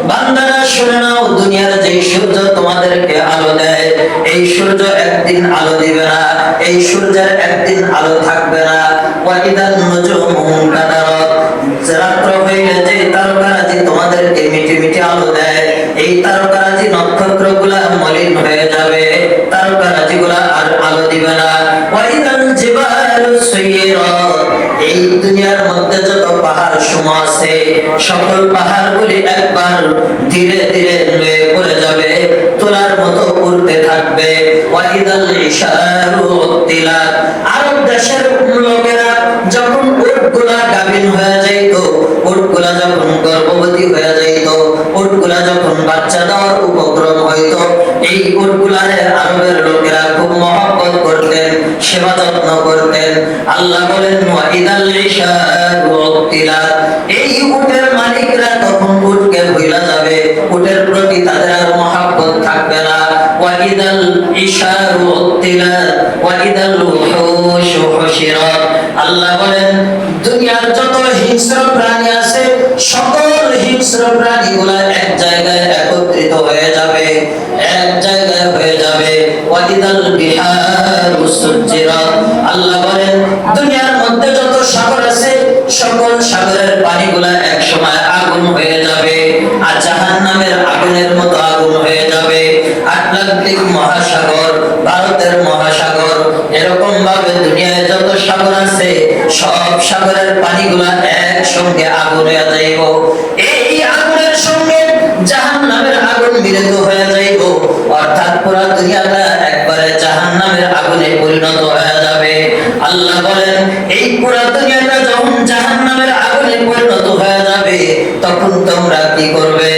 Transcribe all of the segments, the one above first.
বান্দারা শুনে নাও, দুনিয়ার যে সূর্য তোমাদেরকে আলো দেয়, এই সূর্য একদিন আলো দিবে না, এই সূর্যের একদিন আলো থাকবে না। ওয়াইদান নুজুমু কাদারাত, রাত্র হইলে যে তারকারাজি তোমাদেরকে মিটি মিটি আলো দেয়, এই তারকারাজি নক্ষত্রগুলা মলিন হয়ে যাবে, তারকারাজিগুলা আর আলো দিবে না। ওয়াইদাল জিবালু সুয়িরাত, এই দুনিয়ার মধ্যে যত পাহাড় সমূহ আছে, সকল পাহাড়গুলি একবার ধীরে ধীরে লয়ে পড়ে যাবে, তোলার মতো উড়তে থাকবে। ওয়াইদাল ইশারু উত্তিলাত, আরব দেশের লোকেরা যখন উটগুলা গাভীন হয়ে যাইত, উটগুলা যখন গর্ভবতী হয়ে যাইত, উটগুলা যখন বাচ্চা দেওয়ার উপক্রম হইত, এই উটগুলারে আরবের লোকেরা খুব মহব্বত করতেন, সেবা যত্ন করতেন। আল্লাহ বলেন ওয়াইদাল ইশারু উত্তিলাত, এই উটের মালিকরা তখন উটকে ভুলে যাবে, উটের প্রতি তাদের আর মহব্বত থাকবে না। ওয়াইদাল ইশারু উত্তিলাত ওয়াইদাল উহুশু হুশিরাত, আল্লাহ বলেন দুনিয়ার যত হিংস্র প্রাণী আছে, সকল হিংস্র প্রাণীগুলো এক জায়গায় একত্রিত হয়ে যাবে, এক জায়গায় হয়ে যাবে। ওয়াইদাল বিহারু সুজ্জিরাত, আল্লাহ বলেন দুনিয়ার মধ্যে যত সাগর আছে, সকল সাগরের পানিগুলা এক সময় আগুন হয়ে যাবে, আর জাহান্নামের আগুনের মতো আগুন হয়ে যাবে। আটলান্টিক মহাসাগর, ভারতের মহাসাগর, এরকম ভাবে দুনিয়ায় যত সাগর আছে, সব সাগরের পানিগুলা একসঙ্গে আগুন হয়ে যাইব। এই আগুনের সঙ্গে জাহান্নামের আগুন মিলিত হয়ে যাইব, অর্থাৎ পুরো দুনিয়াটা একবারে জাহান্নামের আগুনে পরিণত হয়ে যাবে। আল্লাহ বলেন এই পুরো দুনিয়াটা যখন জাহান্নামের আগুনে পরিণত হয়ে যাবে, তখন তোমরা কি করবে?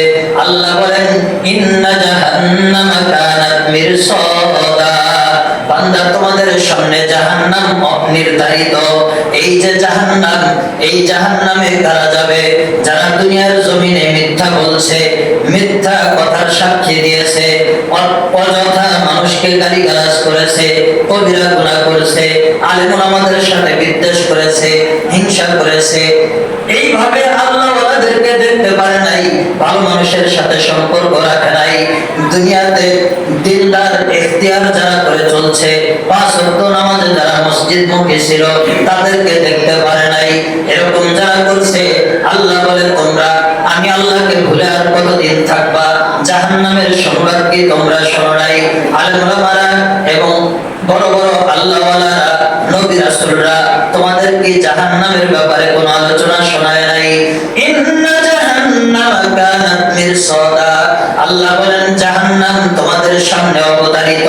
আল্লাহ বলেন ইন্না জাহান্নামা কানাত মিরসাদা, বান্দা তোমাদের সামনে জাহান্নাম নির্ধারিত। এই যে জাহান্নাম, এই জাহান্নামে কারা যাবে? যারা দুনিয়ার জমিনে মিথ্যা বলছে, মিথ্যা কথার সাক্ষী দিয়েছে, অযথা মানুষকে গালিগালাজ করেছে, কবিরা গুনাহ করেছে, আলেম ওলামাদের সাথে বিদ্বেষ করেছে, হিংসা করেছে, এইভাবে আল্লাহ ওয়ালাদেরকে দেখতে পারে নাই, ভালো মানুষের সাথে সম্পর্ক রাখে নাই, দুনিয়াতে দিনদার ইখতিয়ার যারা করে চলছে, পাঁচ ওয়াক্ত নামাজে যারা মসজিদমুখী ছিল, তাদেরকে দেখতে পারে নাই, এরকম যারা করছে, আল্লাহ বলে তোমরা আমি আল্লাহকে ভুলে আর কতদিন থাকবা? জাহান্নামের সংবাদ কি তোমরা শোনো নাই? আলেম ওলামারা এবং বড় বড় আল্লাহওয়ালারা, নবী রাসূলরা তোমাদের কি জাহান্নামের ব্যাপারে কোনো আলোচনা শোনায় নাই? ইন্না জাহান্নামা কানাত মিরসাদা, আল্লাহ বলেন জাহান্নাম তোমাদের সামনে অবতারিত,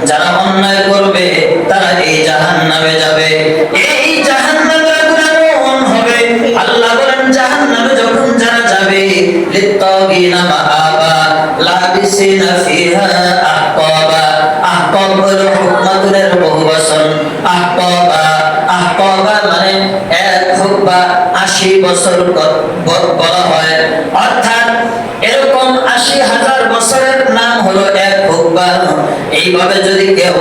যারা অন্যায় করবে তারা এই জাহান্নামে যাবে। এই জাহান্নামের আগুন এমন হবে, আল্লাহ বলেন জাহান্নামে যখন যারা যাবে, লিত্তাগিনা মাআবা লাবিসিনা ফিহা আহকাবা, আহকাব হলো হুকমাতুলের বহুবচন, আহকাবা, আহকাবা মানে 1 হোক বা 80 বছর বলা হয়, অর্থাৎ এরকম 80,000 বছরের নাম হলো 1 হুকবা। এইভাবে যদি কেউ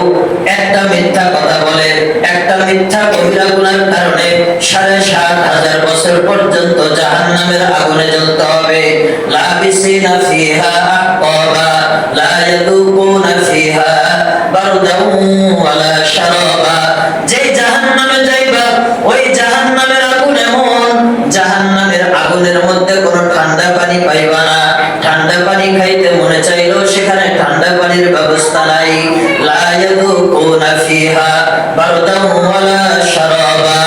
একটা মিথ্যা কথা বলে, একটা মিথ্যা কবিরা গুনার কারণে 7,500 বছর পর্যন্ত জাহান্নামের আগুনে জ্বলতে হবে। লাবিসিনা ফিহা আহকাবা লা ইয়াদুকুনা ফিহা বারদাও ওয়ালা শারাবা, যে জাহান্নামে যাইবা ওই জাহান্নামের আগুন এমন, জাহান্নামের আগুনের মধ্যে কোনো ঠান্ডা পানি পাইবা না, ঠান্ডা পানি খাইতে মনে চাইলেও সেখানে ঠান্ডা পানির ব্যবস্থা নাই। লা ইয়াদুকুনা ফিহা বারদাও ওয়ালা শারাবা,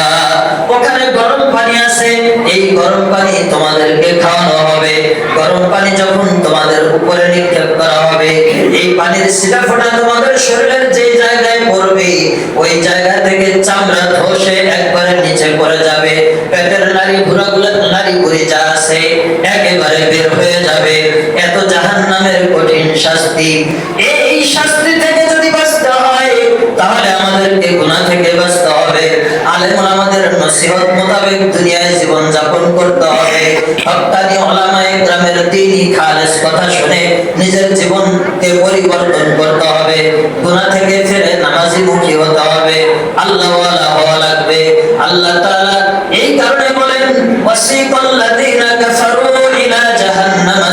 ওখানে গরম পানি আছে, এই গরম পানি তোমাদেরকে খাওয়ানো হবে। গরম পানি যখন তোমাদের উপরে নিক্ষেপ করা হবে, এই পানির ছিটা ফোঁটা তোমাদের শরীরের যে জায়গায় পড়বে, ওই জায়গা থেকে চামড়া ধসে একবারে নিচে পড়ে যাবে, পেটের নাড়ি ভুঁড়াগুলো, নাড়ি ভুঁড়ি যা আছে একেবারে বের হয়ে যাবে। এত জাহান্নামের কঠিন শাস্তি। এই শাস্তি থেকে যদি বাঁচতে হয়, তাহলে আমাদেরকে গুনাহ থেকে বাঁচতে হবে, আলেম ওলামাদের নসিহত মোতাবেক দুনিয়ায় জীবন যাপন করতে হবে, হক্কানি উলামায়ে কেরামের দ্বীনি খালেস কথা শুনে নিজের জীবনকে পরিবর্তন করতে হবে, গুনাহ থেকে ফিরে নামাজি মুখী হতে হবে, আল্লাহ ওয়ালা হওয়া লাগবে। আল্লাহ তাআলা এই কারণে বলেন ওয়াসিকাল লাযীনা কাফারু ইলা জাহান্নামা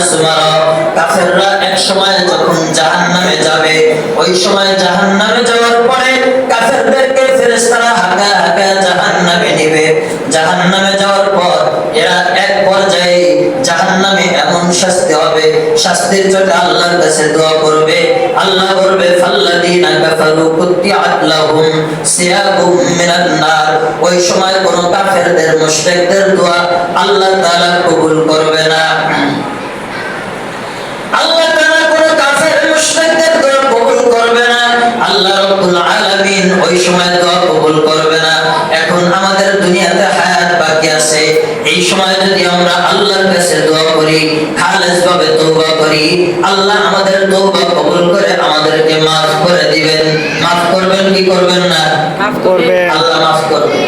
কাফেররা এক সময় যখন জাহান্নামে যাবে, ওই সময় জাহান্নামে যাওয়ার পরে কাফেরদেরকে ফেরেশতারা হাঁকা হাঁকা জাহান্নামে নিবে। জাহান্নামে যাওয়ার পর এরা এক পর্যায়ে জাহান্নামে এমন শাস্তি হবে, শাস্তির জন্য আল্লাহর কাছে দোয়া করবে। আল্লাহ বলবে ফাল্লাযীনা কাফারু কুত্তিআত লাহুম সিয়াবুম মিনান নার। ওই সময় কোন কাফেরদের মুশরিকদের দোয়া আল্লাহ তাআলা কবুল করবে না। আল্লাহ তাআলা কোন কাফের মুশরিকদের দোয়া কবুল করবে না। আল্লাহ রাব্বুল আলামিন ওই সময় দোয়া কবুল করবে না। এখন আমাদের দুনিয়াতে হায়াত বাকি আছে, এই সময় যদি আমরা আল্লাহর কাছে দোয়া করি, খালেস ভাবে তওবা করি, আল্লাহ আমাদের তওবা কবুল করে আমাদেরকে maaf করে দিবেন। maaf করবেন কি করবেন না? মাফ করবেন। আল্লাহ maaf করবেন।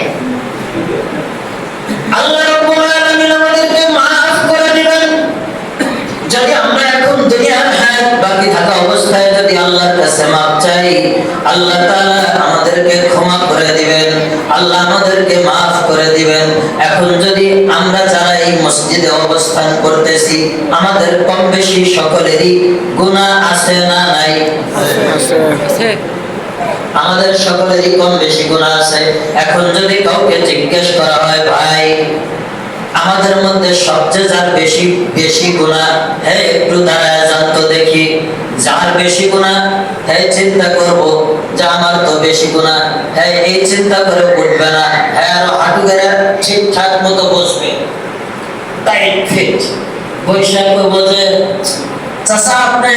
আল্লাহ রাব্বুল আলামিন আমাদেরকে maaf করে দিবেন। যদি আমরা এখন দুনিয়ার হায়াত বাকি থাকা অবস্থায় যদি আল্লাহর কাছে maaf চাই, আল্লাহ তাআলা আমাদেরকে ক্ষমা করে দিবেন, আল্লাহ আমাদেরকে maaf করে দিবেন। এখন যদি আমরা যারা এই মসজিদে অবস্থান করতেছি, আমাদের কম বেশি সকলেরই গুনাহ আছে না নাই? আছে। আমাদের সকলেরই কম বেশি গুনাহ আছে। এখন যদি কাউকে জিজ্ঞেস করা হয়, ভাই আমাদের মধ্যে সবচেয়ে যার বেশি বেশি গুনাহ, হ্যাঁ একটু দাঁড়ায় যান তো দেখি, যার বেশি গুনাহ হ্যাঁ চিন্তা করব যে আমার তো বেশি গুনাহ, হ্যাঁ এই চিন্তা করে উঠবে না, হ্যাঁ আর হাঁটু গেড়ে ঠিকঠাক মতো বসবে, টাইট ফিট বৈশাখ বলছে চাচা আপনি